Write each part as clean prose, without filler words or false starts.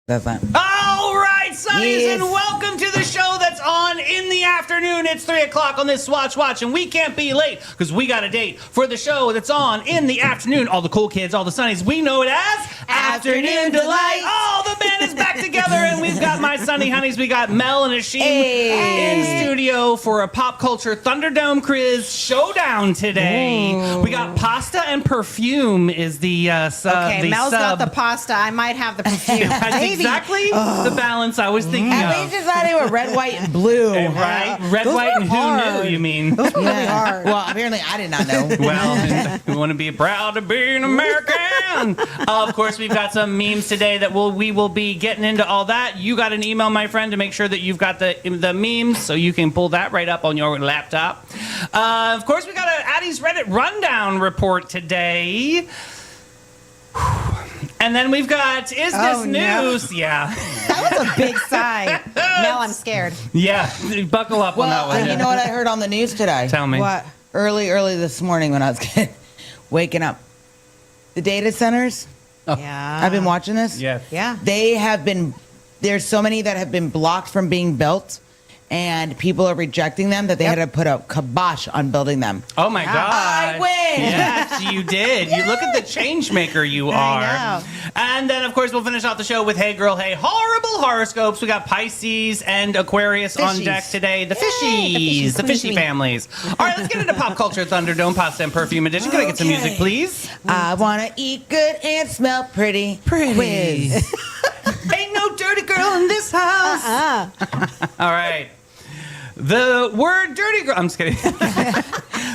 That's not. All right, Sonnies, Yes. and welcome to the show that's on in the afternoon. It's 3 o'clock on this Swatch Watch, and we can't be late because we got a date for the show that's on in the afternoon. All the cool kids, all the Sonnies, we know it as Afternoon Delight. Oh, the band is back together, and we've got my Sonny Honeys. We got Mel and Ashim in studio for a pop culture Thunderdome quiz showdown today. Ooh. We got pasta and perfume is the Okay, the Mel's sub. got the pasta. I might have the perfume. That's Maybe. exactly the balance I was thinking At of. least decided with red, white, and blue. Right? Red, Those white, were and who hard. knew, you mean? Those were really hard. Well, apparently I did not know. Well, we want to be proud to be an American. Of course, we've got some memes today that we will be getting into all that. You got an email, my friend, to make sure that you've got the memes, so you can pull that right up on your laptop. Of course, we got an Addie's Reddit rundown report today. And then we've got Is This Oh, no. News? Yeah. That was a big sigh. Mel, I'm scared. Yeah. Buckle up on that Well, one. you know what I heard on the news today? Tell me. What? Early this morning when I was waking up. The data centers, Yeah. I've been watching this. Yeah. Yeah. There's so many that have been blocked from being built, and people are rejecting them that they had to put a kibosh on building them. Oh my Yeah. God. I win. Yes, you did. You look at the change maker you are. I know. And then, of course, we'll finish off the show with Hey Girl, Hey Horrible Horoscopes. We got Pisces and Aquarius on Fishies. deck today. The Yay, the fishies. fishies, The queen, fishy queen. families. All right, let's get into Pop Culture Thunderdome Pasta and Perfume Edition. Can I get some Okay. music, please? I want to eat good and smell pretty. Quiz. Ain't no dirty girl in this house. All right. The word dirty girl. I'm just kidding.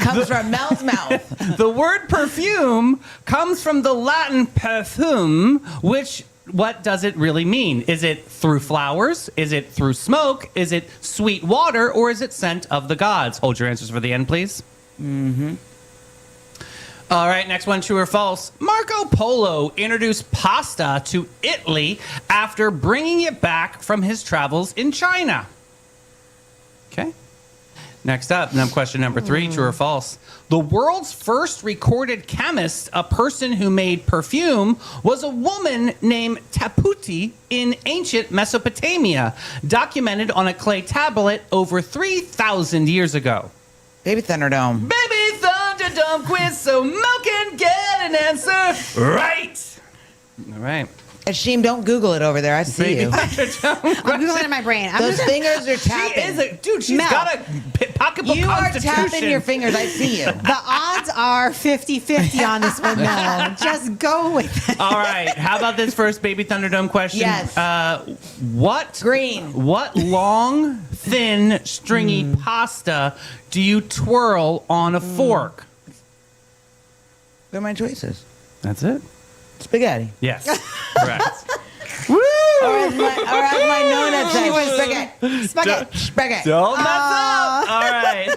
Comes from Mel's mouth. The word perfume comes from the Latin perfum, which, what does it really mean? Is it through flowers? Is it through smoke? Is it sweet water? Or is it scent of the gods? Hold your answers for the end, please. Mm-hmm. All right, next one, true or false. Marco Polo introduced pasta to Italy after bringing it back from his travels in China. Okay. Next up, question number 3, true or false. The world's first recorded chemist, a person who made perfume, was a woman named Taputi in ancient Mesopotamia, documented on a clay tablet over 3,000 years ago. Baby Thunderdome. Baby Thunderdome quiz, so Mel can get an answer right. All right. Ashim, don't Google it over there. I see Baby you. Thunderdome. I'm Googling in my brain. I'm Those just, fingers are She tapping. is a dude. She's Mel. got a pocketbook You are constitution. tapping your fingers. I see you. the odds are 50-50 on this one, Mel. Just go with it. All right. How about this first Baby Thunderdome question? Yes. What Green. What long, thin, stringy pasta do you twirl on a fork? What are my choices? That's it. Spaghetti. Yes. Correct. Or as my nonna says, spaghetti. Spaghetti. Spaghetti. Don't mess up. All right.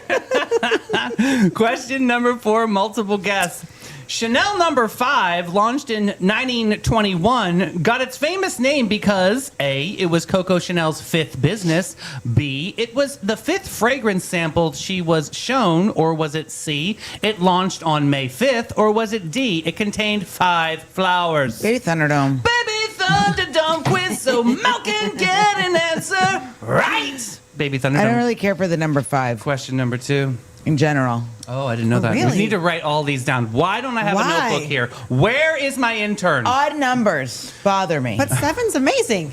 Question number 4, multiple guess. Chanel number 5, launched in 1921, got its famous name because A, it was Coco Chanel's 5th business, B, it was the 5th fragrance sample she was shown, or was it C, it launched on May 5th, or was it D, it contained 5 flowers? Baby Thunderdome. Baby Thunderdome quiz, so Mel can get an answer right. Baby Thunderdome. I don't really care for the number 5 Question number 2. in general. Oh, I didn't know that. We really? need to write all these down. Why don't I have Why? a notebook here? Where is my intern? Odd numbers bother me. But 7's amazing.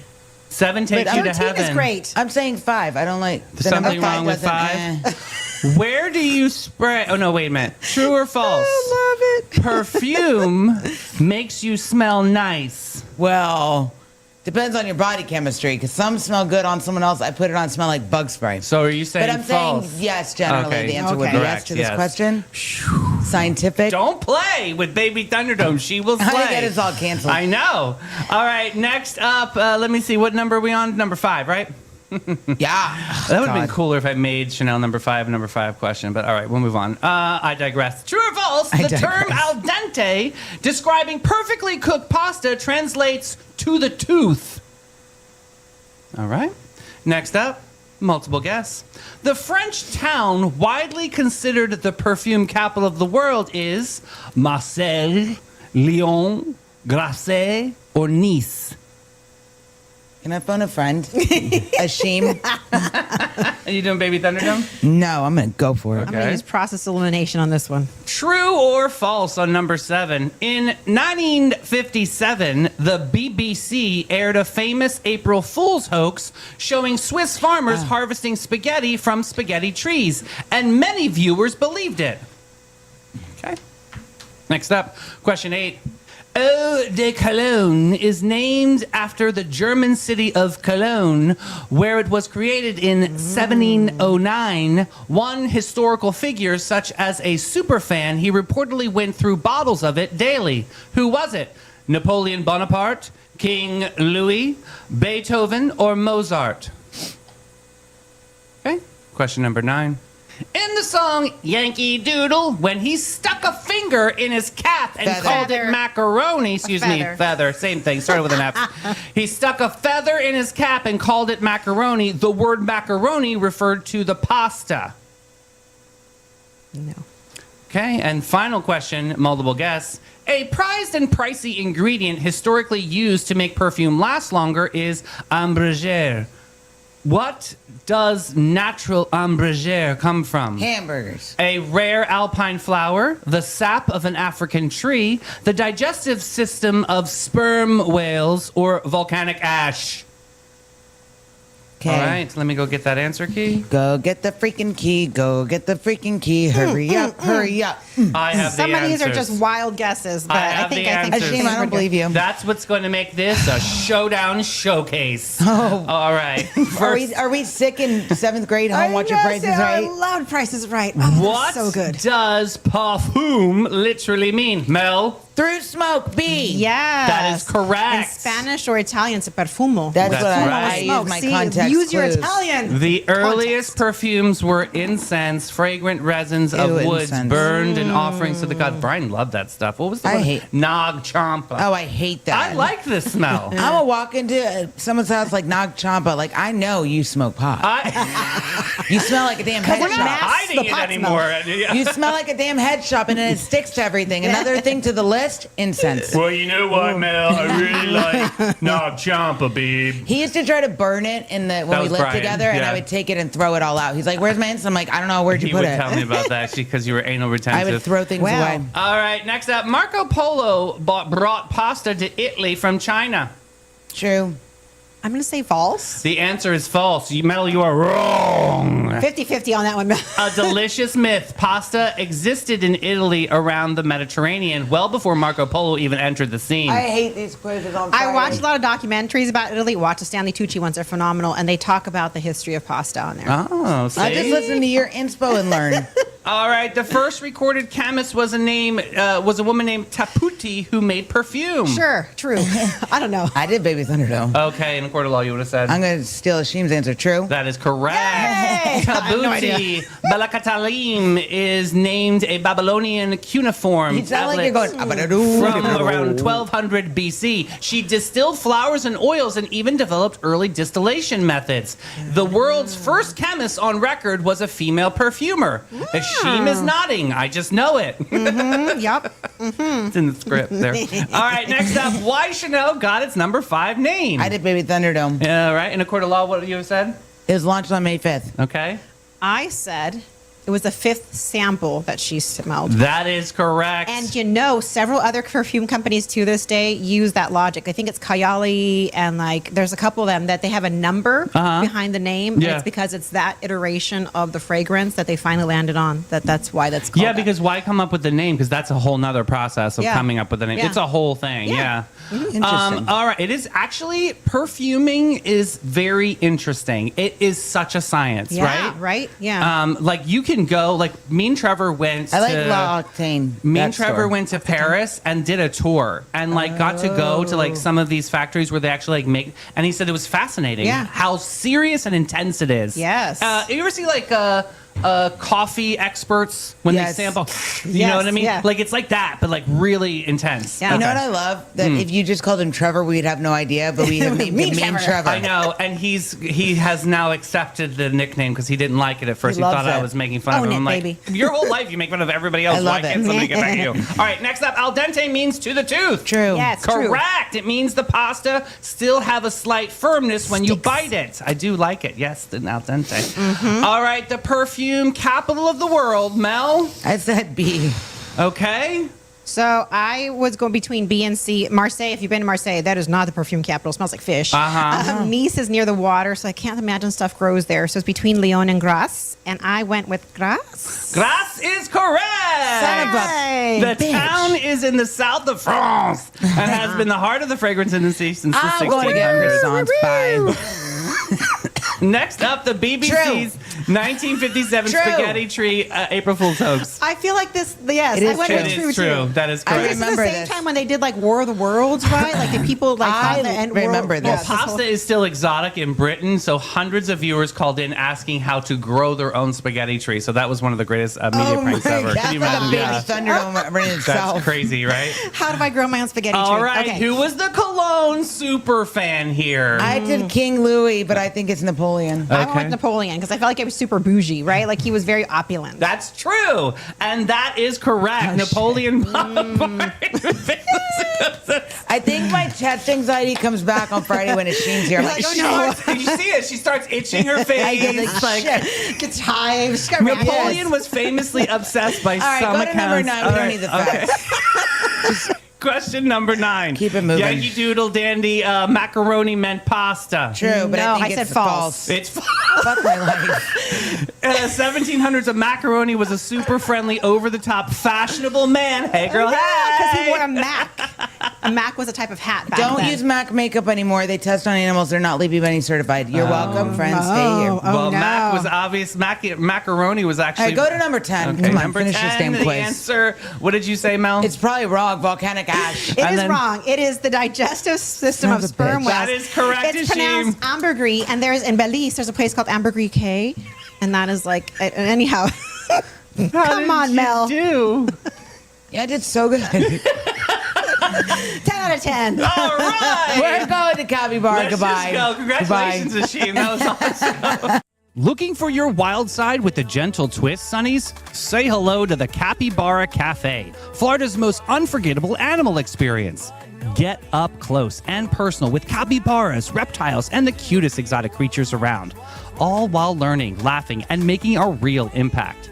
7 takes you to 13 heaven. is great. I'm saying 5. I don't like the Something number 5 wrong with doesn't- 5? Where do you spray? Oh, no, wait a minute. True or false? I love it. Perfume makes you smell nice. Well, depends on your body chemistry, because some smell good on someone else. I put it on smell like bug spray. So are you saying But I'm false? saying yes, generally. Okay. The answer would Okay. be yes Correct, to this yes. question. Scientific. Don't play with Baby Thunderdome. She will slay. I get us all canceled. I know. All right, next up, let me see. What number are we on? Number 5, right? Yeah. That would have been God. cooler if I made Chanel number 5 a number 5 question, but all right, we'll move on. I digress. True or false? I The term digress. al dente, describing perfectly cooked pasta, translates to the tooth. All right. Next up, multiple guess. The French town widely considered the perfume capital of the world is Marseille, Lyon, Grasse, or Nice. Can I phone a friend? Ashim? Are you doing Baby Thunderdome? No, I'm going to go for it. I'm going to Okay. use process elimination on this one. True or false on number 7? In 1957, the BBC aired a famous April Fool's hoax showing Swiss farmers harvesting spaghetti from spaghetti trees, and many viewers believed it. Okay. Next up, question 8. Eau de Cologne is named after the German city of Cologne, where it was created in 1709. One historical figure, such as a superfan, he reportedly went through bottles of it daily. Who was it? Napoleon Bonaparte, King Louis, Beethoven, or Mozart? Okay, question number 9. In the song Yankee Doodle, when he stuck a finger in his cap and Feather. called it Feather. macaroni, excuse me, feather. feather, same thing, started with an F. He stuck a feather in his cap and called it macaroni. The word macaroni referred to the pasta. No. Okay, and final question, multiple guess. A prized and pricey ingredient historically used to make perfume last longer is ambragère. What does natural ambragère come from? Hamburgers. A rare alpine flower, the sap of an African tree, the digestive system of sperm whales, or volcanic ash? Okay. All right, let me go get that answer key. Go get the freaking key. Go get the freaking key. Hurry up. Hurry up. I have Some the of these are answers. just wild guesses, but I I have think the I think answers. Ashim, I don't believe you. That's what's going to make this a showdown showcase. Oh. All right. Are we sick in 7th grade home watching Price is I Right? loved Price is Right. Oh, What so good. does parfum literally mean? Mel? Through smoke, B. Yeah. That is correct. In Spanish or Italian, it's perfumo. That's That's what right. I use Smoke. my See, context use your clues. Italian. The earliest perfumes were incense, fragrant resins of Ew, woods incense. burned in offerings to the gods. Brian loved that stuff. What was the I one? hate- Nag Champa. Oh, I hate that. I like this smell. I'm gonna walk into someone's house like Nag Champa. Like, I know you smoke pot. You smell like a damn head We're not shop. hiding the it pot anymore. You smell like a damn head shop, and then it sticks to everything. Another thing to the list: incense. Well, you know what, Mel? I really like Nag Champa, babe. He used to try to burn it in the when That we was lived Brian, together, and yeah. I would take it and throw it all out. He's like, "Where's my incense?" I'm like, "I don't know. Where'd you He put would it?" tell me about that because you were anal retentive. I would throw things Wow. away. All right, next up, Marco Polo brought pasta to Italy from China. True. I'm going to say false. The answer is false. Mel, you are wrong. 50-50 on that one. A delicious myth. Pasta existed in Italy around the Mediterranean well before Marco Polo even entered the scene. I hate these quizzes on I Friday. watched a lot of documentaries about Italy. Watch the Stanley Tucci ones; they're phenomenal, and they talk about the history of pasta on there. Oh, see? I just listen to your inspo and learn. All right, the first recorded chemist was a woman named Taputi who made perfume. Sure, true. I don't know. I did Baby Thunderdome. Okay, in a court of law, you would have said. I'm gonna steal Ashim's answer. True. That is correct. Yay! I have no Tabuti Belakatalim is named a Babylonian cuneiform You sound like you're tablet going. "Abadadoo." from around 1200 BC. She distilled flowers and oils and even developed early distillation methods. The world's first chemist on record was a female perfumer. Ashim is nodding. I just know it. Yup. It's in the script there. All right, next up, why Chanel got its number 5 name. I did Baby Thunderdome. All right, in a court of law, what you have said? It was launched on May 5th. Okay. I said it was the 5th sample that she smelled. That is correct. And you know, several other perfume companies to this day use that logic. I think it's Kayali and like there's a couple of them that they have a number behind the name. And Yeah. it's because it's that iteration of the fragrance that they finally landed on. That's why that's called Yeah, that. because why come up with the name? Because that's a whole nother process of Yeah. coming up with the name. Yeah. It's a whole thing. Yeah. Yeah. Interesting. All right. It is actually perfuming is very interesting. It is such a science, yeah, right? right? Yeah. Like you can go. Like me and Trevor went. I like to, La Octane. Me that and Trevor store. went to Paris and did a tour and like got to go to like some of these factories where they actually like make. And he said it was fascinating. Yeah. How serious and intense it is. Yes. You ever see like coffee experts when Yes. they sample. You Yes, know what I mean? yeah. Like it's like that, but like really intense. Yeah. You know Okay. what I love? That if you just called him Trevor, we'd have no idea, but we have named Me him Mean Trevor. Trevor. I know, and he has now accepted the nickname because he didn't like it at first. He He thought loves I it. was making fun of Own him. it, I'm like, baby. your whole life you make fun of everybody else. I love Why can't it. somebody get back at you? All right, next up, al dente means to the tooth. True. Yes, true. Correct. It means the pasta still have a slight firmness when you bite it. I do like it. Yes, the al dente. All right, the perfume capital of the world, Mel. I said B. Okay. So I was going between B and C. Marseille, if you've been to Marseille, that is not the perfume capital. It smells like fish. Nice is near the water, so I can't imagine stuff grows there. So it's between Lyon and Grasse, and I went with Grasse. Grasse is correct. Son of a Hey. The bitch. town is in the south of France and has been the heart of the fragrance industry since the I'm going to get 1600s. croissants. Bye. Next up, the BBC's 1957 True. spaghetti tree April Fool's hoax. I feel like this, yes, It is I went true. with It true, is true. too. That is I correct. This is the remember same this. time when they did like War of the Worlds, right? Like the people like I on the end remember world. this. Yeah, Pasta whole- is still exotic in Britain, so hundreds of viewers called in asking how to grow their own spaghetti tree. So that was one of the greatest media Oh pranks my ever. God, Can you that's like a imagine? baby Thunderdome in itself. That's crazy, right? How do I grow my own spaghetti tree? All right, Okay. who was the cologne super fan here? I did King Louis, but I think it's Napoleon. I went Okay. with Napoleon because I felt like it was super bougie, right? Like he was very opulent. That's true, and that is correct. Napoleon Bonaparte. I think my chest anxiety comes back on Friday when Sheen's here. I'm like, You're She like, oh, starts, you see it? She starts itching her face. I get like, like, shit. Gets hives. She's got Napoleon rash. was famously obsessed by All right, some go to number accounts. 9. We All don't right, need the okay. facts. Question number 9. Keep it moving. Yankee Doodle Dandy macaroni meant pasta. True, but No, I think I said it's false. It's Fuck my life. 1700s. A macaroni was a super friendly, over the top, fashionable man. Hey, girl, Because hey. he wore a Mac. A Mac was a type of hat back Don't then. use MAC makeup anymore. They test on animals. They're not Leapy Bunny certified. You're welcome, friends. Stay here. Oh, Well, no. Mac was obvious. Macaroni was All actually. right, go to number 10. Okay, Come on, number finish 10, this damn the quiz. answer. What did you say, Mel? It's probably wrong. Volcanic ash. It And is then- wrong. It is the digestive system Son of of a sperm bitch. whales. That is correct, It's Hashim. pronounced ambergris, and there's in Belize. There's a place called Ambergris Cay, and that is like anyhow. How Come did on, you Mel. do? Yeah, I did so good. 10 out of 10. All right. We're going to Capybara. Let's Goodbye. just go. Congratulations, Hashim. That was awesome. Looking for your wild side with a gentle twist, Sonnies? Say hello to the Capybara Cafe, Florida's most unforgettable animal experience. Get up close and personal with capybaras, reptiles, and the cutest exotic creatures around, all while learning, laughing, and making a real impact.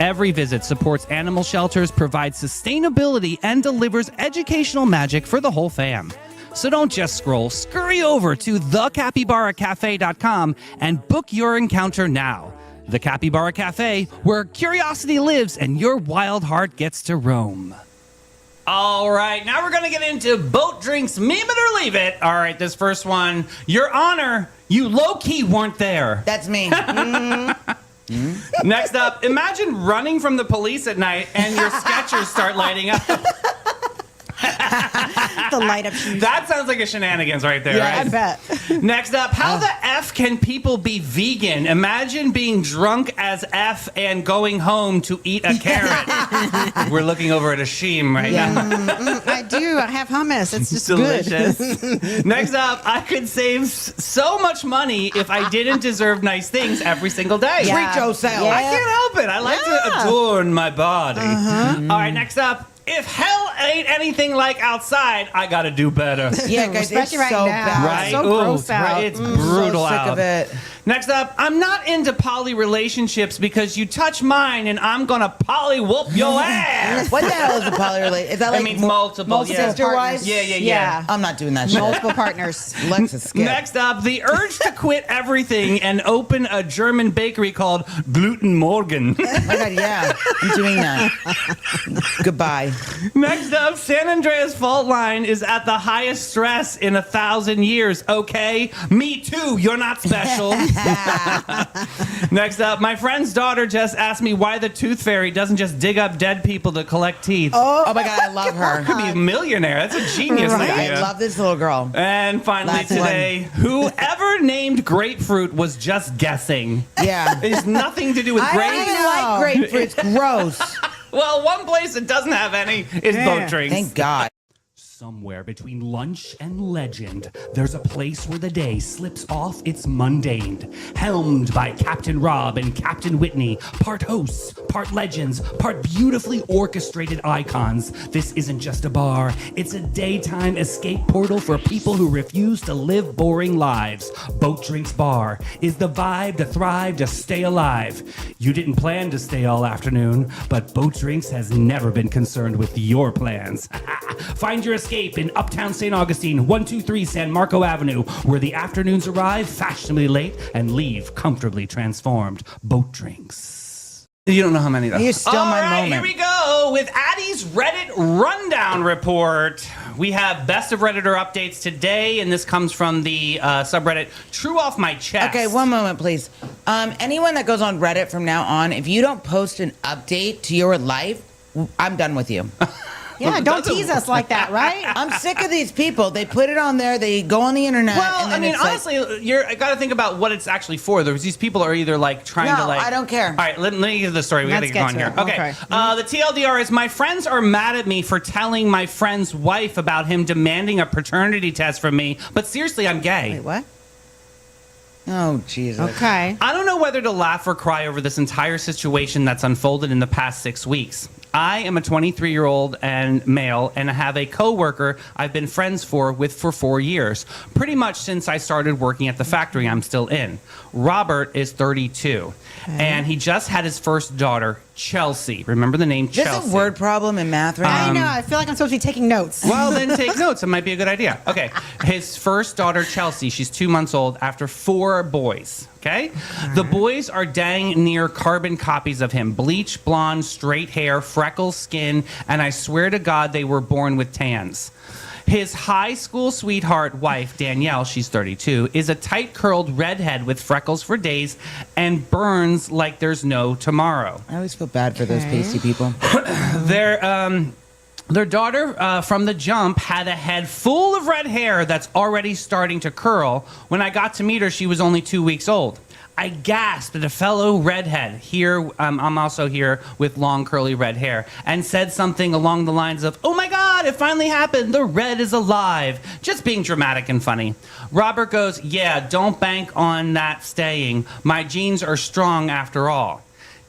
Every visit supports animal shelters, provides sustainability, and delivers educational magic for the whole fam. So don't just scroll, scurry over to thecapybaracafe.com and book your encounter now. The Capybara Cafe, where curiosity lives and your wild heart gets to roam. All right, now we're going to get into boat drinks, meme it or leave it. All right, this first one. Your Honor, you low-key weren't there. That's me. Next up, imagine running from the police at night and your Skechers start lighting up. The light up shoes. That sounds like a shenanigans right there, Yeah, right? I bet. Next up, how the F can people be vegan? Imagine being drunk as F and going home to eat a carrot. We're looking over at Hashim right now. I do. I have hummus. It's just Delicious. good. Next up, I could save so much money if I didn't deserve nice things every single day. Yeah. Treat yourself. I can't help it. I like to Yeah. adorn my body. All right, next up. If hell ain't anything like outside, I gotta do better. Yeah, guys, it's Especially right so now. bad. Right? So Ooh, gross out. right? It's So brutal sick out. of it. Next up, I'm not into poly relationships because you touch mine and I'm gonna poly whoop your ass. What the hell is a poly relate? Is that That like means multiple, yeah. sister wives? Yeah. I'm not doing that shit. Multiple partners. Lexa skip. Next up, the urge to quit everything and open a German bakery called Gluten Morgen. Oh my God, yeah, I'm doing that. Goodbye. Next up, San Andreas fault line is at the highest stress in 1,000 years. Okay, me too. You're not special. Next up, my friend's daughter just asked me why the Tooth Fairy doesn't just dig up dead people to collect teeth. Oh my God, I love her. Could be a millionaire. That's a genius idea. I love this little girl. And finally Last today, whoever named grapefruit was just guessing. Yeah. It has nothing to do with I don't grapes. even like grapefruit. It's gross. Well, one place that doesn't have any is Boat Drinks. Thank God. Somewhere between lunch and legend, there's a place where the day slips off its mundane. Helmed by Captain Rob and Captain Whitney, part hosts, part legends, part beautifully orchestrated icons. This isn't just a bar, it's a daytime escape portal for people who refuse to live boring lives. Boat Drinks Bar is the vibe to thrive, to stay alive. You didn't plan to stay all afternoon, but Boat Drinks has never been concerned with your plans. Find your escape in Uptown St. Augustine, 123 San Marco Avenue, where the afternoons arrive fashionably late and leave comfortably transformed. Boat Drinks. You don't know how many though. You stole my moment. Here we go with Addie's Reddit Rundown Report. We have best of Redditor updates today, and this comes from the subreddit True Off My Chest. Okay, one moment, please. Anyone that goes on Reddit from now on, if you don't post an update to your life, I'm done with you. Yeah, don't tease us like that, right? I'm sick of these people. They put it on there. They go on the internet. Well, and then I mean, it's like, honestly, I got to think about what it's actually for. These people are either like trying to No, like. I don't care. All right, let me get the story. We got to Let's get going get here. to it. Okay. Okay. The TLDR is my friends are mad at me for telling my friend's wife about him demanding a paternity test from me. But seriously, I'm gay. Wait, what? oh, Jesus. Okay. I don't know whether to laugh or cry over this entire situation that's unfolded in the past 6 weeks. I am a 23-year-old and male, and I have a coworker I've been friends with for 4 years, pretty much since I started working at the factory I'm still in. Robert is 32, and he just had his first daughter, Chelsea. Remember the name There's Chelsea? a word problem in math right I now. know. I feel like I'm supposed to be taking notes. Well, then take notes. It might be a good idea. Okay. His first daughter, Chelsea, she's 2 months old after 4 boys. Okay? The boys are dang near carbon copies of him. Bleach, blonde, straight hair, freckles, skin, and I swear to God they were born with tans. His high school sweetheart wife, Danielle, she's 32, is a tight-curled redhead with freckles for days and burns like there's no tomorrow. I always feel bad for those pasty people. Their daughter from the jump had a head full of red hair that's already starting to curl. When I got to meet her, she was only 2 weeks old. I gasped at a fellow redhead here. I'm also here with long curly red hair, and said something along the lines of, "Oh my God, it finally happened. The red is alive." Just being dramatic and funny. Robert goes, "Yeah, don't bank on that staying. My genes are strong after all."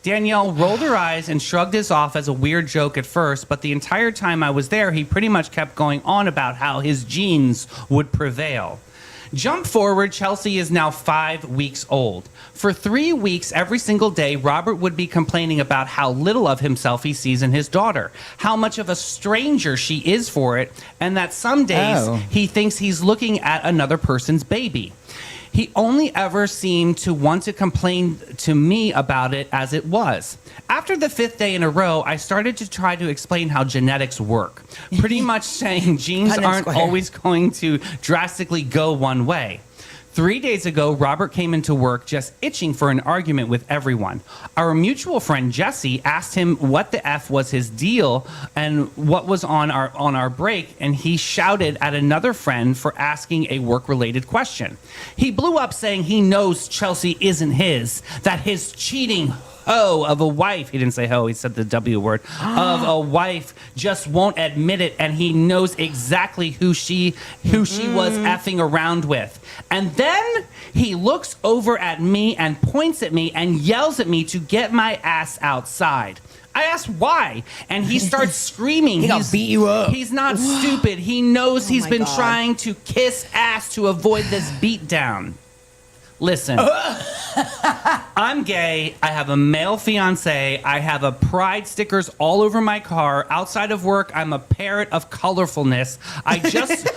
Danielle rolled her eyes and shrugged this off as a weird joke at first, but the entire time I was there, he pretty much kept going on about how his genes would prevail. Jump forward, Chelsea is now 5 weeks old. For 3 weeks, every single day, Robert would be complaining about how little of himself he sees in his daughter, how much of a stranger she is for it, and that some days he thinks he's looking at another person's baby. He only ever seemed to want to complain to me about it as it was. After the 5th day in a row, I started to try to explain how genetics work, pretty much saying genes Punnett aren't square. always going to drastically go one way. 3 days ago, Robert came into work just itching for an argument with everyone. Our mutual friend Jesse asked him what the F was his deal and what was on our break, and he shouted at another friend for asking a work-related question. He blew up saying he knows Chelsea isn't his, that his cheating hoe of a wife, he didn't say hoe, he said the W word, of a wife just won't admit it, and he knows exactly who she was effing around with. And then he looks over at me and points at me and yells at me to get my ass outside. I asked why, and he starts screaming. He gonna beat you up. He's not stupid. He knows he's my been God. trying to kiss ass to avoid this beatdown. Listen, I'm gay. I have a male fiance. I have a pride stickers all over my car. Outside of work, I'm a parrot of colorfulness. I just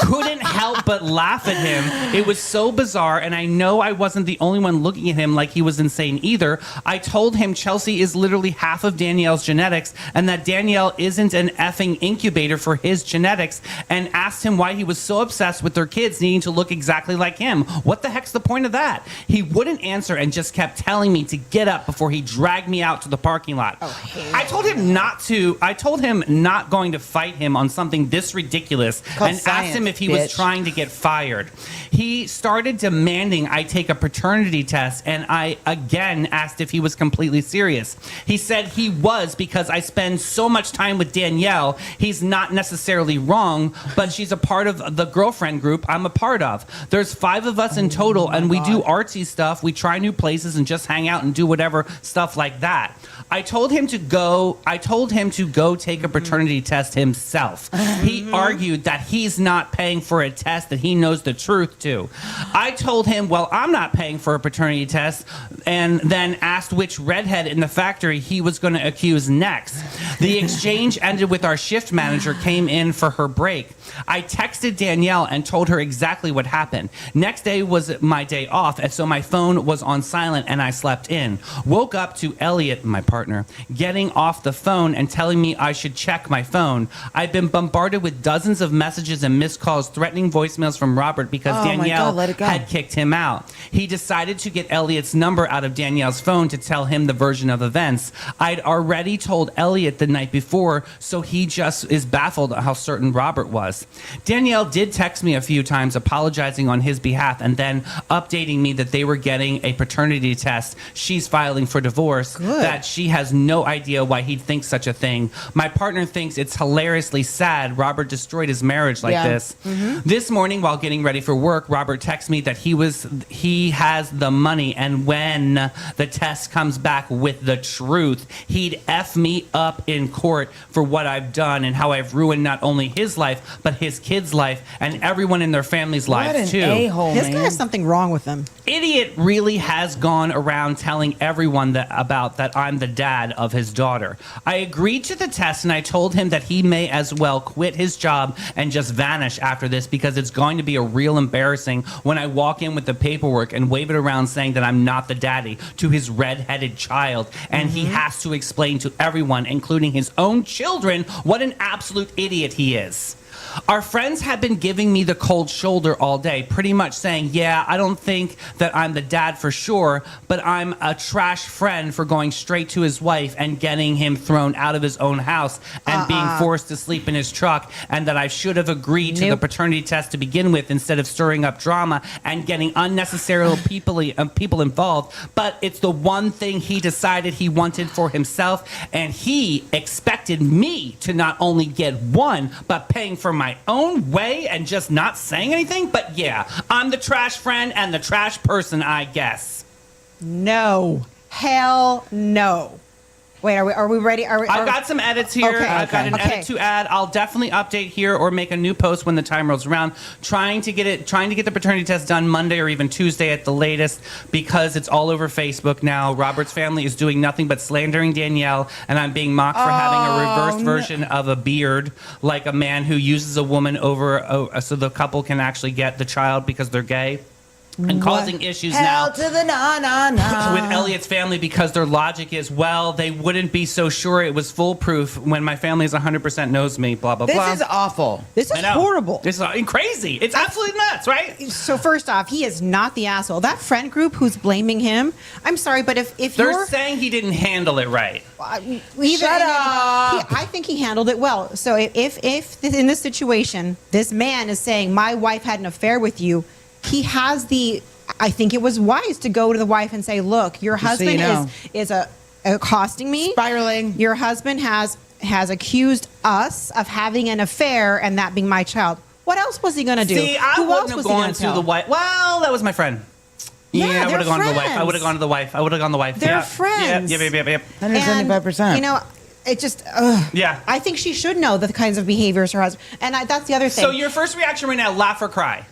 couldn't help but laugh at him. It was so bizarre, and I know I wasn't the only one looking at him like he was insane either. I told him Chelsea is literally half of Danielle's genetics, and that Danielle isn't an effing incubator for his genetics, and asked him why he was so obsessed with their kids needing to look exactly like him. What the heck's the point of that? He wouldn't answer and just kept telling me to get up before he dragged me out to the parking lot. I told him not to. I told him not going to fight him on something this ridiculous, Called and science, asked him if he was bitch. trying to get fired. He started demanding I take a paternity test, and I again asked if he was completely serious. He said he was because I spend so much time with Danielle. He's not necessarily wrong, but she's a part of the girlfriend group I'm a part of. There's 5 of us in total, and we do artsy stuff. We try new places and just hang out and do whatever stuff like that. I told him to go take a paternity test himself. He argued that he's not paying for a test that he knows the truth to. I told him, well, I'm not paying for a paternity test, and then asked which redhead in the factory he was going to accuse next. The exchange ended with our shift manager came in for her break. I texted Danielle and told her exactly what happened. Next day was my day off, and so my phone was on silent and I slept in. Woke up to Elliot, my partner, getting off the phone and telling me I should check my phone. I've been bombarded with dozens of messages and missed calls, threatening voicemails from Robert because Oh my Danielle God, let it go. had kicked him out. He decided to get Elliot's number out of Danielle's phone to tell him the version of events. I'd already told Elliot the night before, so he just is baffled at how certain Robert was. Danielle did text me a few times apologizing on his behalf and then updating me that they were getting a paternity test. She's filing for divorce. Good. That she has no idea why he'd think such a thing. My partner thinks it's hilariously sad Robert destroyed his marriage like Yeah. this. This morning while getting ready for work, Robert texted me that he has the money, and when the test comes back with the truth, he'd F me up in court for what I've done and how I've ruined not only his life, but his kids' life and everyone in their family's What lives an too. a-hole, This man. guy has something wrong with him. Idiot really has gone around telling everyone that I'm the dad of his daughter. I agreed to the test, and I told him that he may as well quit his job and just vanish after this because it's going to be a real embarrassing when I walk in with the paperwork and wave it around saying that I'm not the daddy to his red-headed child, and he has to explain to everyone, including his own children, what an absolute idiot he is. Our friends have been giving me the cold shoulder all day, pretty much saying, yeah, I don't think that I'm the dad for sure, but I'm a trash friend for going straight to his wife and getting him thrown out of his own house and being forced to sleep in his truck, and that I should have agreed to the Nope. paternity test to begin with instead of stirring up drama and getting unnecessary people involved. But it's the one thing he decided he wanted for himself, and he expected me to not only get one, but paying for my own way and just not saying anything. But yeah, I'm the trash friend and the trash person, I guess. No. Hell no. Wait, are we ready? I've got some edits here. Okay, I've got an okay. edit to add. I'll definitely update here or make a new post when the time rolls around. Trying to get the paternity test done Monday or even Tuesday at the latest because it's all over Facebook now. Robert's family is doing nothing but slandering Danielle, and I'm being mocked for having a reversed version of a beard, like a man who uses a woman over so the couple can actually get the child because they're gay. And causing issues now Hell to the na-na-na. with Elliot's family because their logic is, well, they wouldn't be so sure it was foolproof when my family is 100% knows me, blah, blah, This blah. is awful. This I is know. horrible. This is crazy. It's absolutely nuts, right? So first off, he is not the asshole. That friend group who's blaming him, I'm sorry, but if They're you're... saying he didn't handle it right. Shut up. I think he handled it well. So if in this situation, this man is saying, my wife had an affair with you, he has I think it was wise to go to the wife and say, look, your so husband you know. is accosting me. Spiraling. Your husband has accused us of having an affair and that being my child. What else was he going to do? See, I Who else wouldn't have was he gonna gone to tell? the wife. Well, that was my friend. Yeah, I would they're have gone to the wife. I friends. would have gone to the wife. I would have gone to the wife. They're yeah. friends. Yep. 175%. And, you know, it just, ugh. Yeah. I think she should know the kinds of behaviors her husband. And that's the other thing. So your first reaction right now, laugh or cry?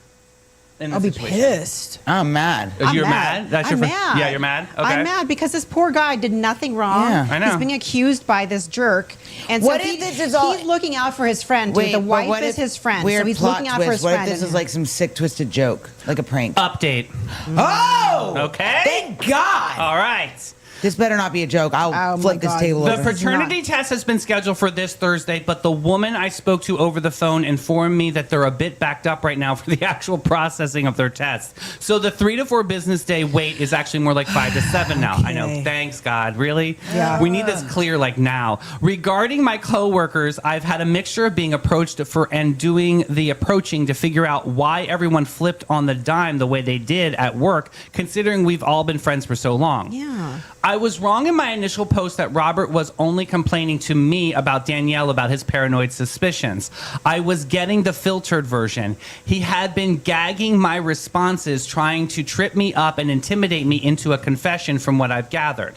in I'll this be situation? pissed. I'm mad. You're I'm mad? That's I'm your mad. Yeah, you're mad? Okay. I'm mad because this poor guy did nothing wrong. Yeah. I know. He's being accused by this jerk. And so What if this is he's looking out for his friend. Dude. The but wife what is if- his friend. Weird So he's plot looking out for twist. his What friend. if this and- is like some sick, twisted joke, like a prank? Update. Oh! Okay. Thank God. All right. This better not be a joke. I'll Oh, my flip this God. table The over. fraternity test has been scheduled for this Thursday, but the woman I spoke to over the phone informed me that they're a bit backed up right now for the actual processing of their test. So the 3 to 4 business day wait is actually more like 5 to 7 now. I know. Okay. Thanks, God. Really? Yeah. We need this clear like now. Regarding my coworkers, I've had a mixture of being approached for and doing the approaching to figure out why everyone flipped on the dime the way they did at work, considering we've all been friends for so long. Yeah. I was wrong in my initial post that Robert was only complaining to me about Danielle about his paranoid suspicions. I was getting the filtered version. He had been gagging my responses, trying to trip me up and intimidate me into a confession from what I've gathered.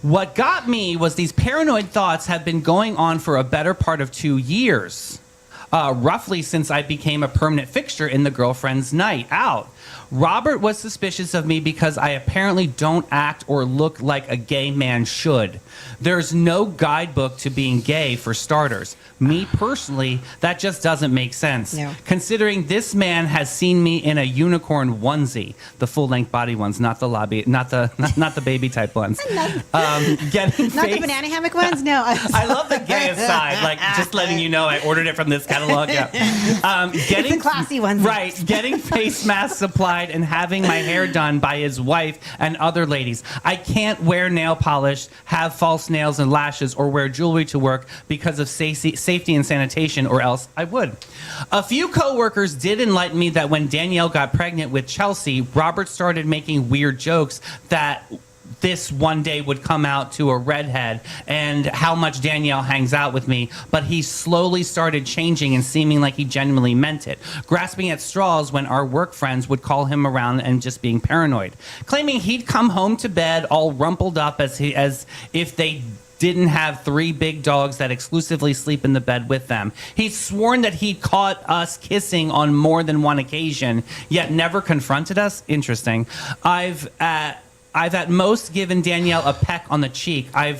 What got me was these paranoid thoughts have been going on for a better part of 2 years. Roughly since I became a permanent fixture in the girlfriend's night out. Robert was suspicious of me because I apparently don't act or look like a gay man should. There's no guidebook to being gay, for starters. Me personally, that just doesn't make sense. No. Considering this man has seen me in a unicorn onesie, the full-length body ones, not the not the baby type ones. Getting Not the face- banana hammock ones? No. I love the gay side, like just letting you know I ordered it from this catalog. Yeah, getting It's a classy one. right? Getting face masks supplied and having my hair done by his wife and other ladies. I can't wear nail polish, have false nails and lashes, or wear jewelry to work because of safety and sanitation, or else I would. A few coworkers did enlighten me that when Danielle got pregnant with Chelsea, Robert started making weird jokes that this one day would come out to a redhead and how much Danielle hangs out with me, but he slowly started changing and seeming like he genuinely meant it, grasping at straws when our work friends would call him around and just being paranoid, claiming he'd come home to bed all rumpled up as if they didn't have 3 big dogs that exclusively sleep in the bed with them. He's sworn that he caught us kissing on more than one occasion, yet never confronted us. Interesting. I've at most given Danielle a peck on the cheek. I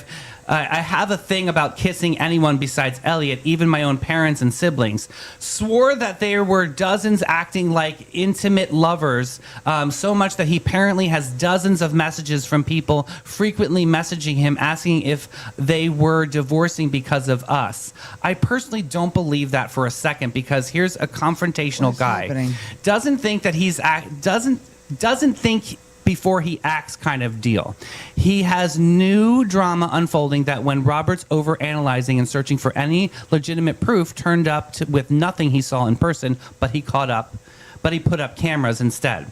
have a thing about kissing anyone besides Elliot, even my own parents and siblings. Swore that there were dozens acting like intimate lovers, so much that he apparently has dozens of messages from people frequently messaging him asking if they were divorcing because of us. I personally don't believe that for a second, because here's a confrontational What's guy. happening? Doesn't think that he's doesn't think before he acts kind of deal. He has new drama unfolding that when Robert's overanalyzing and searching for any legitimate proof turned up with nothing he saw in person, but he put up cameras instead.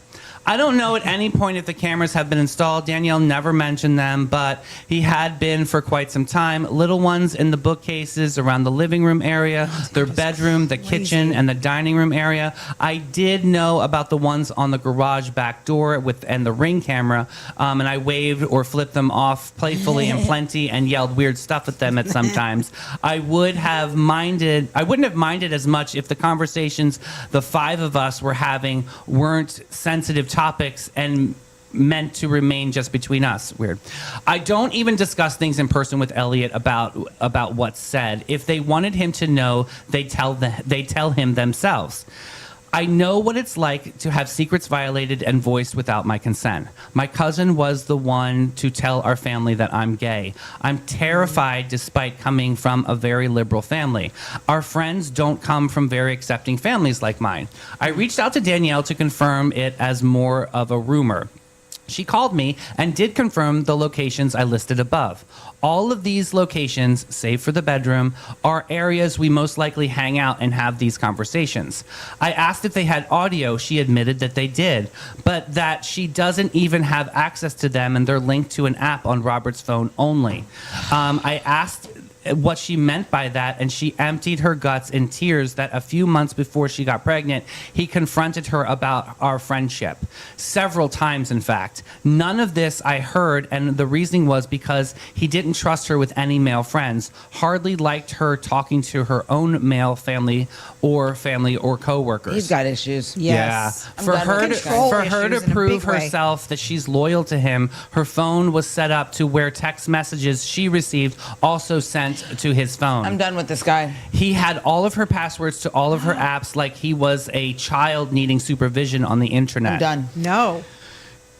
I don't know at any point if the cameras have been installed. Danielle never mentioned them, but he had been for quite some time. Little ones in the bookcases around the living room area, their bedroom, the kitchen, and the dining room area. I did know about the ones on the garage back door and the Ring camera, and I waved or flipped them off playfully and plenty and yelled weird stuff at them at some times. I wouldn't have minded as much if the conversations the 5 of us were having weren't sensitive topics and meant to remain just between us. Weird. I don't even discuss things in person with Elliot about what's said. If they wanted him to know, they tell him themselves. I know what it's like to have secrets violated and voiced without my consent. My cousin was the one to tell our family that I'm gay. I'm terrified despite coming from a very liberal family. Our friends don't come from very accepting families like mine. I reached out to Danielle to confirm it as more of a rumor. She called me and did confirm the locations I listed above. All of these locations, save for the bedroom, are areas we most likely hang out and have these conversations. I asked if they had audio. She admitted that they did, but that she doesn't even have access to them and they're linked to an app on Robert's phone only. I asked what she meant by that, and she emptied her guts in tears that a few months before she got pregnant, he confronted her about our friendship. Several times, in fact. None of this I heard, and the reasoning was because he didn't trust her with any male friends, hardly liked her talking to her own male family or coworkers. He's got issues. Yes. Yeah. For her Control to issues in a prove big way. herself that she's loyal to him, her phone was set up to where text messages she received also sent to his phone. I'm done with this guy. He had all of her passwords to all of her apps like he was a child needing supervision on the internet. I'm done. No.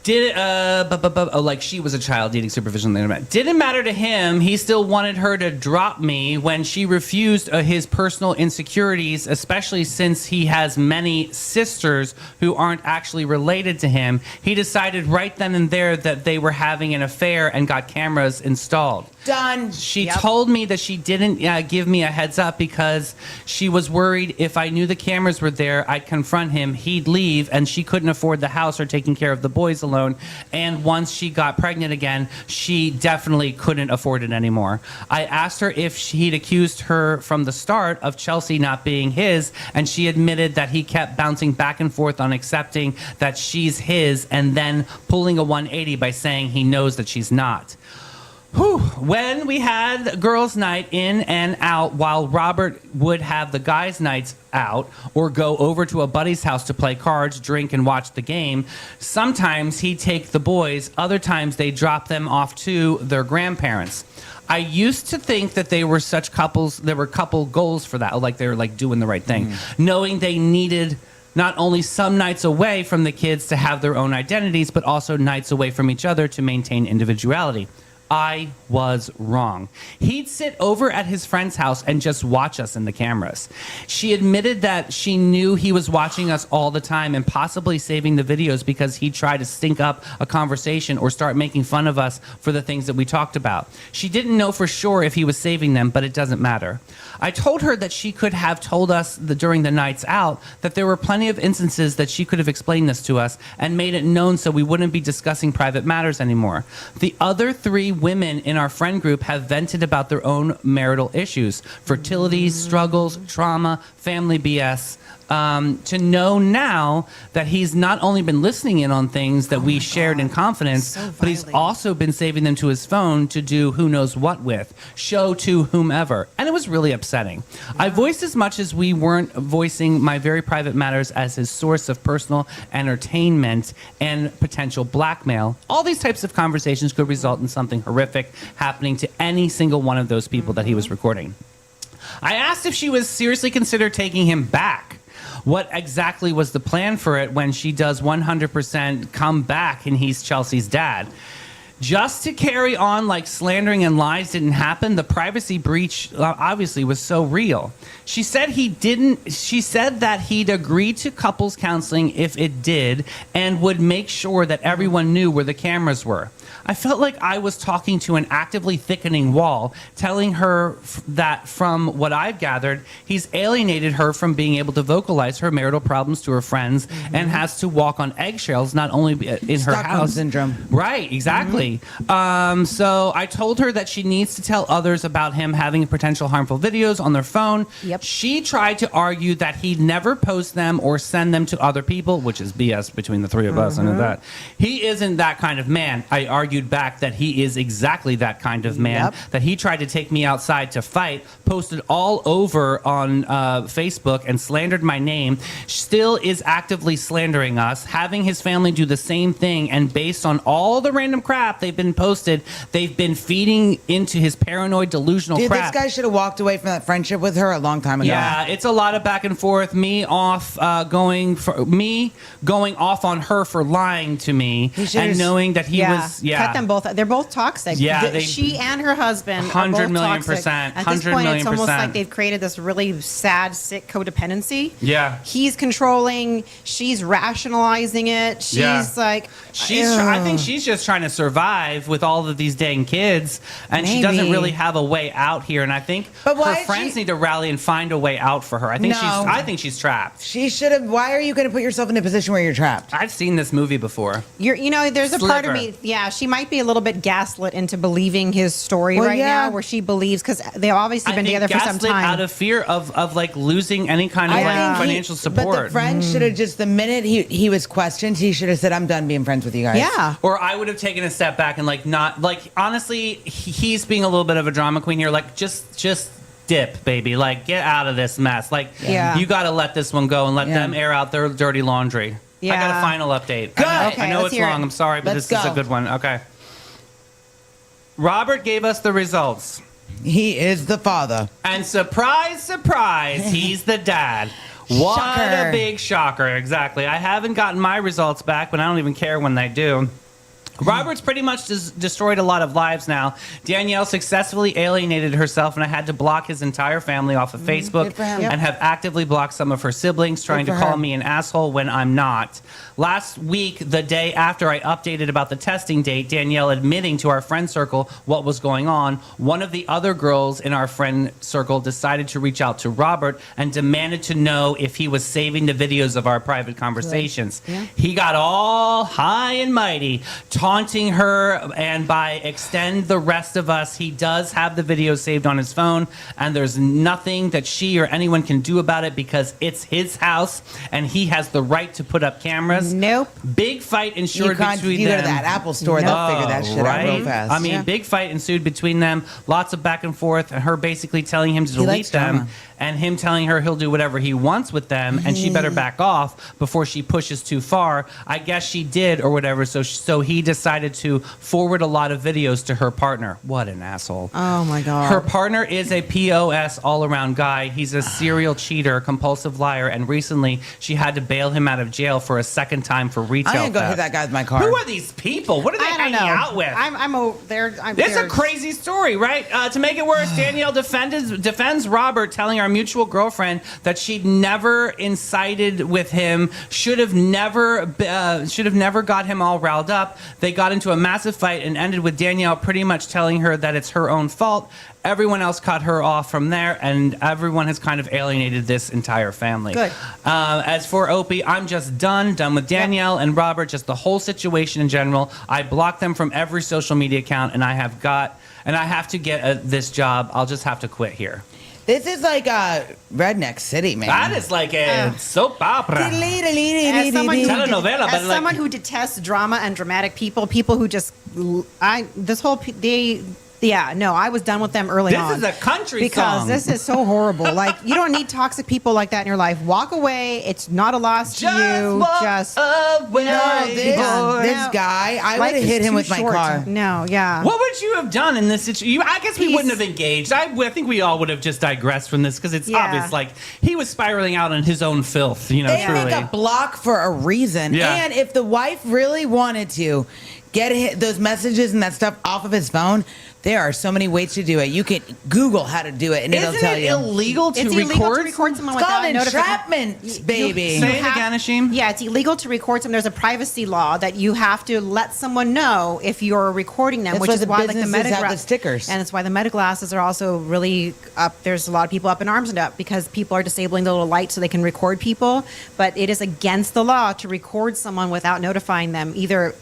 Like she was a child needing supervision on the internet. Didn't matter to him. He still wanted her to drop me when she refused his personal insecurities, especially since he has many sisters who aren't actually related to him. He decided right then and there that they were having an affair and got cameras installed. Done. She told me that she didn't give me a heads up because she was worried if I knew the cameras were there, I'd confront him, he'd leave, and she couldn't afford the house or taking care of the boys alone. And once she got pregnant again, she definitely couldn't afford it anymore. I asked her if he'd accused her from the start of Chelsea not being his, and she admitted that he kept bouncing back and forth on accepting that she's his and then pulling a 180 by saying he knows that she's not. Whew. When we had girls' night in and out, while Robert would have the guys' nights out or go over to a buddy's house to play cards, drink, and watch the game, sometimes he'd take the boys, other times they'd drop them off to their grandparents. I used to think that they were such couples, there were couple goals for that, like they were like doing the right thing, knowing they needed not only some nights away from the kids to have their own identities, but also nights away from each other to maintain individuality. I was wrong. He'd sit over at his friend's house and just watch us in the cameras. She admitted that she knew he was watching us all the time and possibly saving the videos because he'd try to stink up a conversation or start making fun of us for the things that we talked about. She didn't know for sure if he was saving them, but it doesn't matter. I told her that she could have told us during the nights out that there were plenty of instances that she could have explained this to us and made it known so we wouldn't be discussing private matters anymore. The other 3 women in our friend group have vented about their own marital issues, fertility, struggles, trauma, family BS. To know now that he's not only been listening in on things that we shared in confidence, So but he's violent. also been saving them to his phone to do who knows what with, show to whomever. And it was really upsetting. I voiced as much as we weren't voicing my very private matters as his source of personal entertainment and potential blackmail. All these types of conversations could result in something horrific happening to any single one of those people that he was recording. I asked if she was seriously considered taking him back. What exactly was the plan for it when she does 100% come back and he's Chelsea's dad? Just to carry on like slandering and lies didn't happen, the privacy breach obviously was so real. She said that he'd agree to couples counseling if it did and would make sure that everyone knew where the cameras were. I felt like I was talking to an actively thickening wall, telling her that from what I've gathered, he's alienated her from being able to vocalize her marital problems to her friends and has to walk on eggshells, not only in her Stockholm house. syndrome. Right, exactly. So I told her that she needs to tell others about him having potential harmful videos on their phone. Yep. She tried to argue that he'd never post them or send them to other people, which is BS between the 3 of us. I know that. He isn't that kind of man. I argued back that he is exactly that kind of man, that he tried to take me outside to fight, posted all over on Facebook and slandered my name, still is actively slandering us, having his family do the same thing, and based on all the random crap they've been posted, they've been feeding into his paranoid delusional Dude, crap. this guy should have walked away from that friendship with her a long time ago. Yeah, it's a lot of back and forth. Me going off on her for lying to me and knowing that he was cut them both. They're both toxic. Yeah, she and her husband are 100 both million toxic. percent, At this 100 point, million it's almost percent. like they've created this really sad, sick codependency. Yeah. He's controlling. She's rationalizing it. She's like, I think she's just trying to survive. survive with all of these dang kids, and she doesn't Maybe. really have a way out here. And I think But why her is friends she- need to rally and find a way out for her. I think No. I think she's trapped. She should have. Why are you going to put yourself in a position where you're trapped? I've seen this movie before. There's a part of Sliver. me, yeah, she might be a little bit gaslit into believing his story Well, right yeah. now, where she believes, because they've obviously been together for some gaslit time. out of fear of like losing any kind of I like think financial But support. the friend should have just, the minute he was questioned, he should have said, "I'm done being friends with you guys." Yeah. Or I would have taken a step back and like not like honestly, he's being a little bit of a drama queen here. Like just dip, baby. Like get out of this mess. Like Yeah. you got to let this one go and let Yeah. them air out their dirty laundry. I got Yeah. a final update. Good. I know, Okay, I know let's it's hear long. it. I'm sorry, but Let's this is a go. good one. Okay. Robert gave us the results. He is the father. And surprise, surprise, he's the dad. What Shocker. a big shocker. Exactly. I haven't gotten my results back, but I don't even care when they do. Robert's pretty much destroyed a lot of lives now. Danielle successfully alienated herself, and I had to block his entire family off of Facebook good for him. and have actively blocked some of her siblings, trying to for call her. me an asshole when I'm not. Last week, the day after I updated about the testing date, Danielle admitting to our friend circle what was going on, one of the other girls in our friend circle decided to reach out to Robert and demanded to know if he was saving the videos of our private conversations. He got all high and mighty, taunting her, and by extend the rest of us, he does have the videos saved on his phone, and there's nothing that she or anyone can do about it because it's his house and he has the right to put up cameras. Nope. Big fight You ensued can't. between You go them. to that Apple store. They'll figure that shit out real fast. I mean, Yeah. big fight ensued between them. Lots of back and forth, and her basically telling him to delete likes them, drama. and him telling her he'll do whatever he wants with them, and she better back off before she pushes too far. I guess she did, or whatever. So he decided to forward a lot of videos to her partner. What an asshole! Oh my God. Her partner is a POS all-around guy. He's a serial cheater, compulsive liar, and recently she had to bail him out of jail for a second time for retail I'm gonna go hit theft. that guy with my car. Who are these people? What are they I don't hanging know. out with? It's a crazy story, right? To make it worse, Danielle defends Robert, telling our mutual girlfriend that she'd never incited with him, should have never got him all riled up. They got into a massive fight and ended with Danielle pretty much telling her that it's her own fault. Everyone else cut her off from there, and everyone has kind of alienated this entire family. Good. As for Opie, I'm just done with Danielle and Robert, just the whole situation in general. I blocked them from every social media account, and I have to get this job. I'll just have to quit here. This is like a redneck city, man. That is like a soap opera. As someone, who, Telenovela, but as like- someone who detests drama and dramatic people who just, I was done with them early This on. is a country because song. this is so horrible. Like, you don't need toxic people like that in your life. Walk away. It's not a loss to you. Just away. No, this No. guy, I life would have is hit him too with my short. car. No, yeah. What would you have done in this situation? I guess we He's- wouldn't have engaged. I think we all would have just digressed from this because it's Yeah. obvious. Like he was spiraling out in his own filth. They truly. make a block for a reason. Yeah. And if the wife really wanted to get those messages and that stuff off of his phone, there are so many ways to do it. You can Google how to do it, and it'll Isn't tell it you. illegal to It's record? illegal to record someone It's called without entrapment, baby. Say it again, Ashim. Yeah, it's illegal to record someone. There's a privacy law that you have to let someone know if you're recording them, That's which why is the why like the businesses have Meta the stickers. and it's why the Meta glasses are also really up. There's a lot of people up in arms and up because people are disabling the little light so they can record people. But it is against the law to record someone without notifying them, either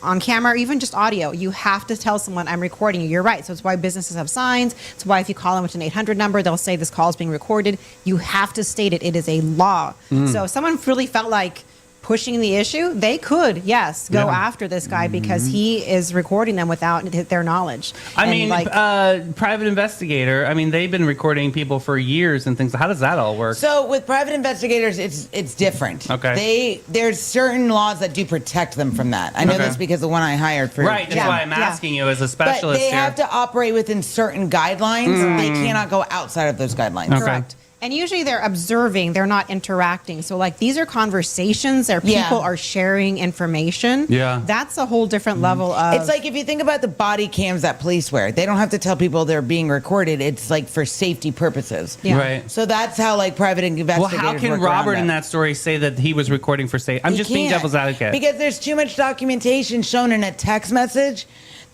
on camera or even just audio. You have to tell someone, I'm recording you. You're right. So it's why businesses have signs. It's why if you call them with an 800 number, they'll say this call is being recorded. You have to state it. It is a law. So if someone really felt like pushing the issue, they could, yes, go after this guy because he is recording them without their knowledge. I And, mean, private investigator. I mean, they've been recording people for years and things. How does that all work? So with private investigators, it's different. Okay. There's certain laws that do protect them from that. I know Okay. this because the one I hired for. Right. That's Yeah. why I'm Yeah. asking you as a But specialist they here. have to operate within certain guidelines. They cannot go outside of those guidelines. Okay. Correct. And usually they're observing, they're not interacting. So like these are conversations where Yeah. people are sharing information. Yeah. That's a whole different level of. It's like if you think about the body cams that police wear, they don't have to tell people they're being recorded. It's like for safety purposes. Yeah. Right. So that's how like private Well, investigators how can work Robert around in that. that story say that he was recording for safety? I'm He just being can't, devil's advocate. because there's too much documentation shown in a text message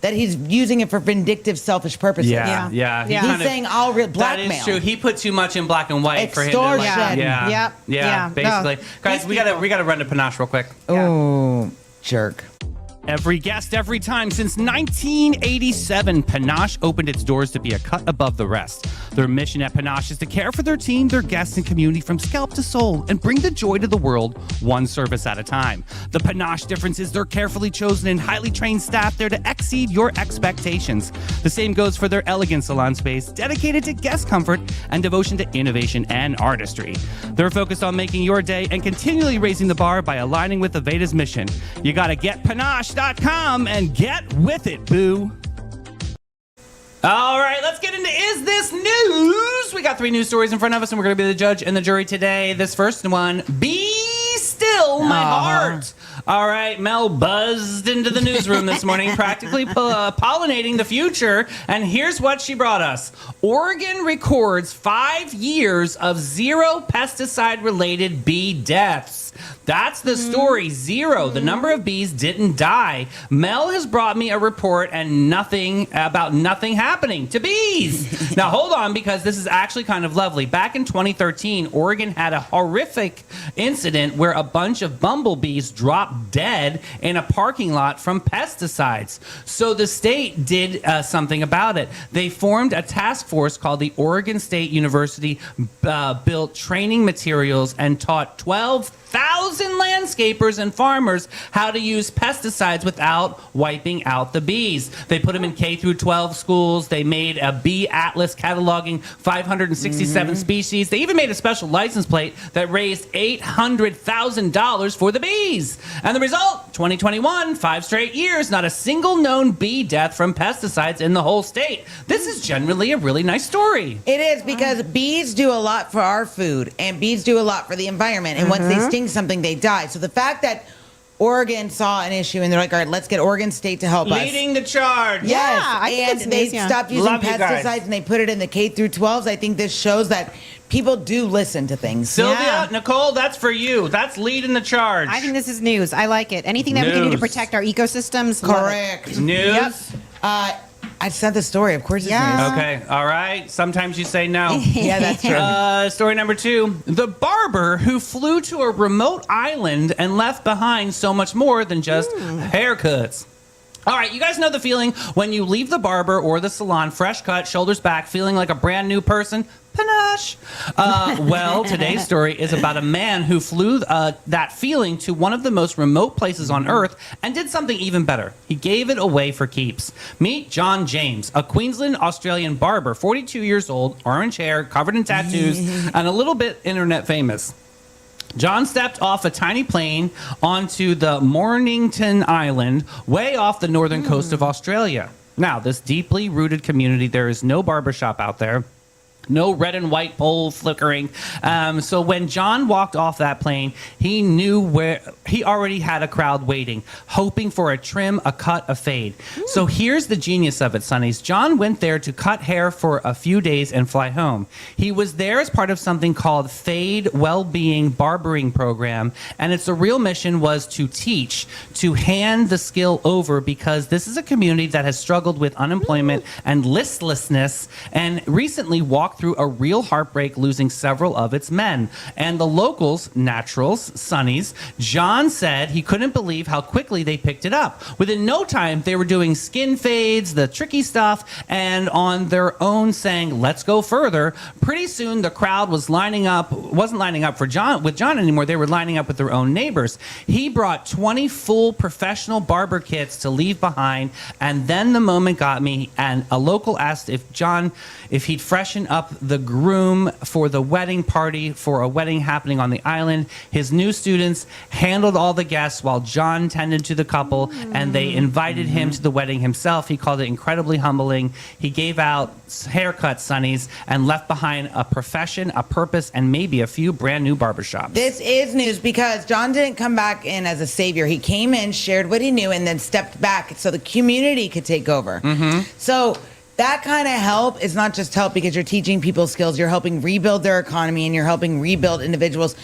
that he's using it for vindictive, selfish purposes. yeah. Yeah. He Yeah. kind He's of- saying I'll That is blackmail. true. He put too much in black and white for him to like, Extortion. yeah, Yep. Yeah. basically. No. Guys, These we gotta run to Panache real quick. Oh, jerk. Every guest, every time. Since 1987, Panache opened its doors to be a cut above the rest. Their mission at Panache is to care for their team, their guests, and community from scalp to soul and bring the joy to the world one service at a time. The Panache difference is their carefully chosen and highly trained staff there to exceed your expectations. The same goes for their elegant salon space, dedicated to guest comfort and devotion to innovation and artistry. They're focused on making your day and continually raising the bar by aligning with Aveda's mission. You gotta get Panache.com and get with it, boo. All right, let's get into Is This News? We got 3 news stories in front of us, and we're going to be the judge and the jury today. This first one, Be Still My Heart. All right, Mel buzzed into the newsroom this morning, practically pollinating the future, and here's what she brought us. Oregon records 5 years of 0 pesticide-related bee deaths. That's the story. 0. The number of bees didn't die. Mel has brought me a report and nothing happening to bees. Now hold on, because this is actually kind of lovely. Back in 2013, Oregon had a horrific incident where a bunch of bumblebees dropped dead in a parking lot from pesticides. So the state did something about it. They formed a task force called the Oregon State University, built training materials and taught 12,000 landscapers and farmers how to use pesticides without wiping out the bees. They put them in K through 12 schools. They made a bee atlas cataloging 567 species. They even made a special license plate that raised $800,000 for the bees. And the result, 2021, 5 straight years, not a single known bee death from pesticides in the whole state. This is generally a really nice story. It is, because bees do a lot for our food, and bees do a lot for the environment. And once they sting something, they die. So the fact that Oregon saw an issue and they're like, all right, let's get Oregon State to help us. Leading the charge. Yes, Yeah, I think and it's they amazing. stopped using Love you guys. pesticides and they put it in the K through 12s. I think this shows that people do listen to things. Sylvia, Yeah. Nicole, that's for you. That's leading the charge. I think this is news. I like it. Anything that we can do to News. protect our ecosystems. love it. Correct. News. Yep. I sent the story. Of course it's Yeah. news. Okay, all right. Sometimes you say no. Yeah, that's true. Story number 2. The barber who flew to a remote island and left behind so much more than just haircuts. All right, you guys know the feeling when you leave the barber or the salon fresh cut, shoulders back, feeling like a brand new person? Panache. Well, today's story is about a man who flew that feeling to one of the most remote places on Earth and did something even better. He gave it away for keeps. Meet John James, a Queensland Australian barber, 42 years old, orange hair, covered in tattoos, and a little bit internet famous. John stepped off a tiny plane onto the Mornington Island, way off the northern coast of Australia. Now, this deeply rooted community, there is no barbershop out there. No red and white pole flickering. So when John walked off that plane, he knew where he already had a crowd waiting, hoping for a trim, a cut, a fade. So here's the genius of it, Sonnies. John went there to cut hair for a few days and fly home. He was there as part of something called Fade Wellbeing Barbering Program, and its real mission was to teach, to hand the skill over, because this is a community that has struggled with unemployment and listlessness, and recently walked through a real heartbreak, losing several of its men. And the locals, naturals, Sonnies, John said he couldn't believe how quickly they picked it up. Within no time, they were doing skin fades, the tricky stuff, and on their own saying, let's go further. Pretty soon, the crowd wasn't lining up for John anymore. They were lining up with their own neighbors. He brought 20 full professional barber kits to leave behind, and then the moment got me, and a local asked if he'd freshen up up the groom for the wedding party for a wedding happening on the island. His new students handled all the guests while John tended to the couple, and they invited him to the wedding himself. He called it incredibly humbling. He gave out haircuts, Sonny's, and left behind a profession, a purpose, and maybe a few brand new barbershops. This is news because John didn't come back in as a savior. He came in, shared what he knew, and then stepped back so the community could take over. So that kind of help is not just help because you're teaching people skills. You're helping rebuild their economy and you're helping rebuild individuals.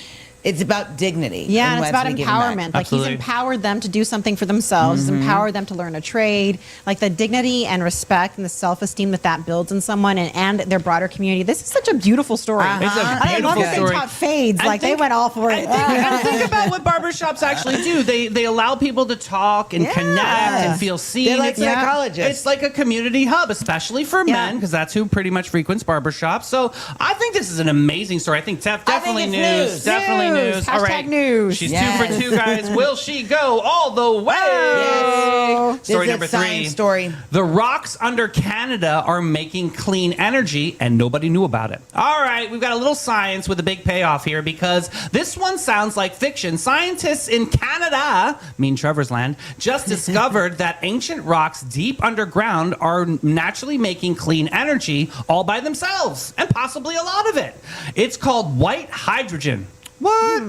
It's about dignity. Yeah, and it's about what's giving back. empowerment. Like Absolutely. he's empowered them to do something for themselves. He's empowered them to learn a trade. Like the dignity and respect and the self-esteem that builds in someone and their broader community. This is such a beautiful story. It's a I love beautiful that story. they taught fades. And Like they went all for it. And think about what barbershops actually do. They allow people to talk and connect and feel seen. They're like It's- psychologists. It's like a community hub, especially for men, because that's who pretty much frequents barbershops. So I think this is an amazing story. I think definitely it's news. news. Definitely news. All Hashtag right. news. She's Yes. 2 for 2, guys. Will she go all the way? Yes. Story This is number a science 3. story. The rocks under Canada are making clean energy, and nobody knew about it. All right, we've got a little science with a big payoff here because this one sounds like fiction. Scientists in Canada, mean Trevor's land, just discovered that ancient rocks deep underground are naturally making clean energy all by themselves, and possibly a lot of it. It's called white hydrogen. What?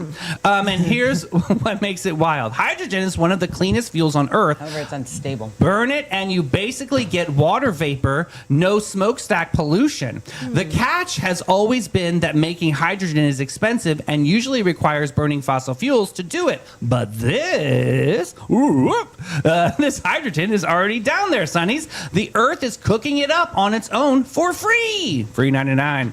And here's what makes it wild. Hydrogen is one of the cleanest fuels on Earth. However, it's unstable. Burn it and you basically get water vapor, no smokestack pollution. The catch has always been that making hydrogen is expensive and usually requires burning fossil fuels to do it. But this hydrogen is already down there, Sonnies. The Earth is cooking it up on its own for free. Free 99.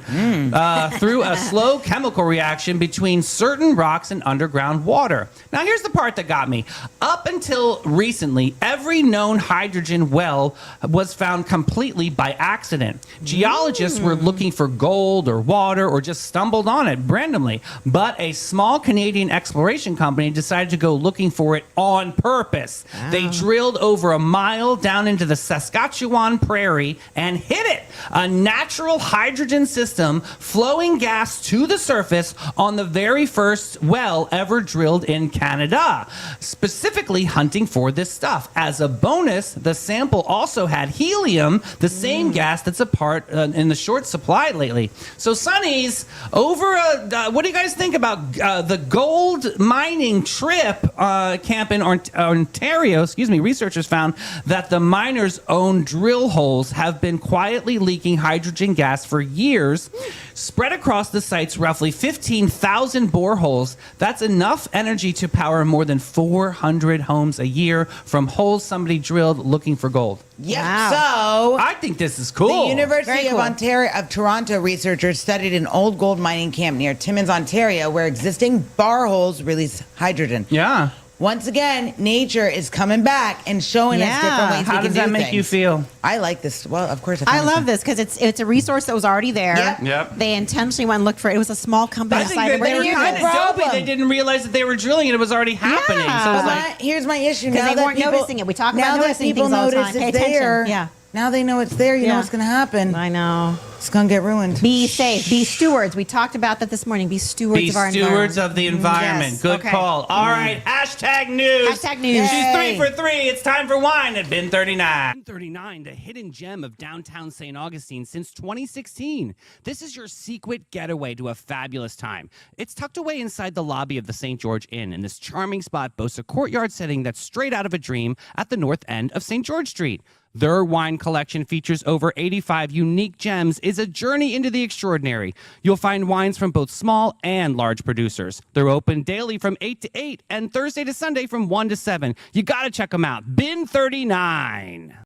Through a slow chemical reaction between certain rocks and underground water. Now, here's the part that got me. Up until recently, every known hydrogen well was found completely by accident. Geologists were looking for gold or water or just stumbled on it randomly. But a small Canadian exploration company decided to go looking for it on purpose. They drilled over a mile down into the Saskatchewan prairie and hit it. A natural hydrogen system flowing gas to the surface on the very first well ever drilled in Canada, specifically hunting for this stuff. As a bonus, the sample also had helium, the same gas that's a part in the short supply lately. So, Sonnies, what do you guys think about the gold mining trip camp in Ontario? Researchers found that the miners' own drill holes have been quietly leaking hydrogen gas for years. Spread across the site's roughly 15,000 boreholes, that's enough energy to power more than 400 homes a year from holes somebody drilled looking for gold. Yep. Wow. So I think this is cool. the University Very of cool. Ontario of Toronto researchers studied an old gold mining camp near Timmins, Ontario, where existing bar holes release hydrogen. Yeah. Once again, nature is coming back and showing us different ways How we can does that do make you things. feel? I like this. Well, of course. I love this because it's a resource that was already there. Yep. Yep. They intentionally went and looked for it. It was a small company. I think decided, that they "We're were gonna here's kind use the of this." dopey. problem. They didn't realize that they were drilling it. It was already happening. Yeah. So it was But like, here's my issue. Because Now they that weren't people, noticing it. We talk about now that noticing people things all the notice time. Pay it's attention. there. Yeah. Now they know it's there. You know Yeah. what's going to happen. I know. It's going to get ruined. Be safe. Be stewards. We talked about that this morning. Be stewards be of our stewards environment. of the environment. Yes. Good Okay. call. All right. Hashtag news. Hashtag news. She's Yay. 3 for 3. It's time for wine at Bin 39. Bin 39, the hidden gem of downtown St. Augustine since 2016. This is your secret getaway to a fabulous time. It's tucked away inside the lobby of the St. George Inn, and this charming spot boasts a courtyard setting that's straight out of a dream at the north end of St. George Street. Their wine collection features over 85 unique gems, is a journey into the extraordinary. You'll find wines from both small and large producers. They're open daily from 8 to 8 and Thursday to Sunday from 1 to 7. You got to check them out. Bin 39.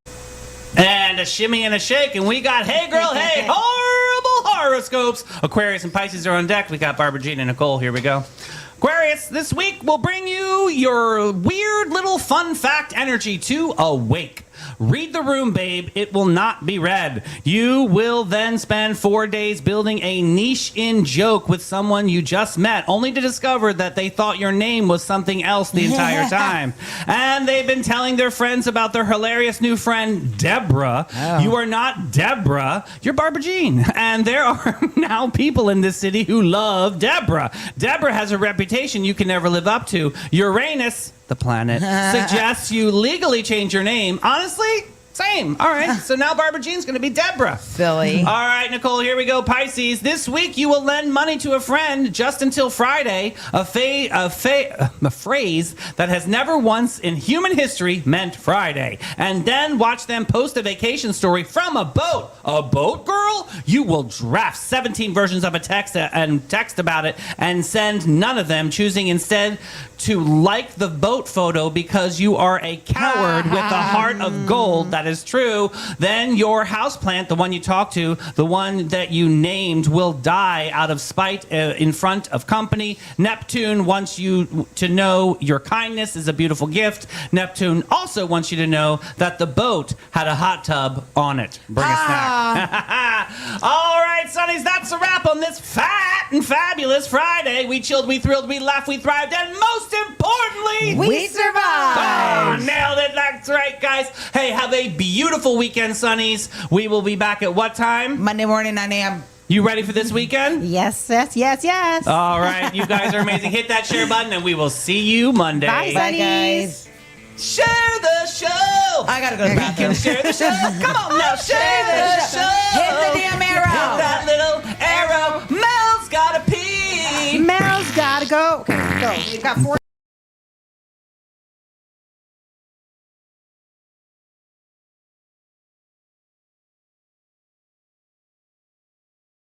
And a shimmy and a shake, and we got Hey Girl, Hey Horrible Horoscopes. Aquarius and Pisces are on deck. We got Barbara Jean and Nicole. Here we go. Aquarius, this week we'll bring you your weird little fun fact energy to awake. Read the room, babe. It will not be read. You will then spend 4 days building a niche in joke with someone you just met, only to discover that they thought your name was something else the entire time. And they've been telling their friends about their hilarious new friend, Deborah. Oh. You are not Deborah. You're Barbara Jean. And there are now people in this city who love Deborah. Deborah has a reputation you can never live up to. Uranus, the planet, suggests you legally change your name. Honestly, same. All right. So now Barbara Jean's going to be Deborah. Silly. All right, Nicole, here we go. Pisces. This week you will lend money to a friend just until Friday. A phrase that has never once in human history meant Friday. And then watch them post a vacation story from a boat. A boat, girl? You will draft 17 versions of a text and text about it and send none of them, choosing instead to like the boat photo because you are a coward with a heart of gold. That is true. Then your houseplant, the one you talked to, the one that you named, will die out of spite in front of company. Neptune wants you to know your kindness is a beautiful gift. Neptune also wants you to know that the boat had a hot tub on it. Bring a snack. All right, Sonnies, that's a wrap on this fat and fabulous Friday. We chilled, we thrilled, we laughed, we thrived, and most importantly, We survived. Oh, nailed it. That's right, guys. Hey, have a beautiful weekend, Sonnies. We will be back at what time? Monday morning, 9 a.m. You ready for this weekend? Yes, yes, yes, yes. All right, you guys are amazing. Hit that share button, and we will see you Monday. Bye, Bye, Sonnies. guys. Share the show. I gotta go to the bathroom. Share the show. Come on now, share the show. Hit the damn arrow. Hit that little arrow. Mel's gotta pee. Mel's gotta go. Okay, go. We've got 4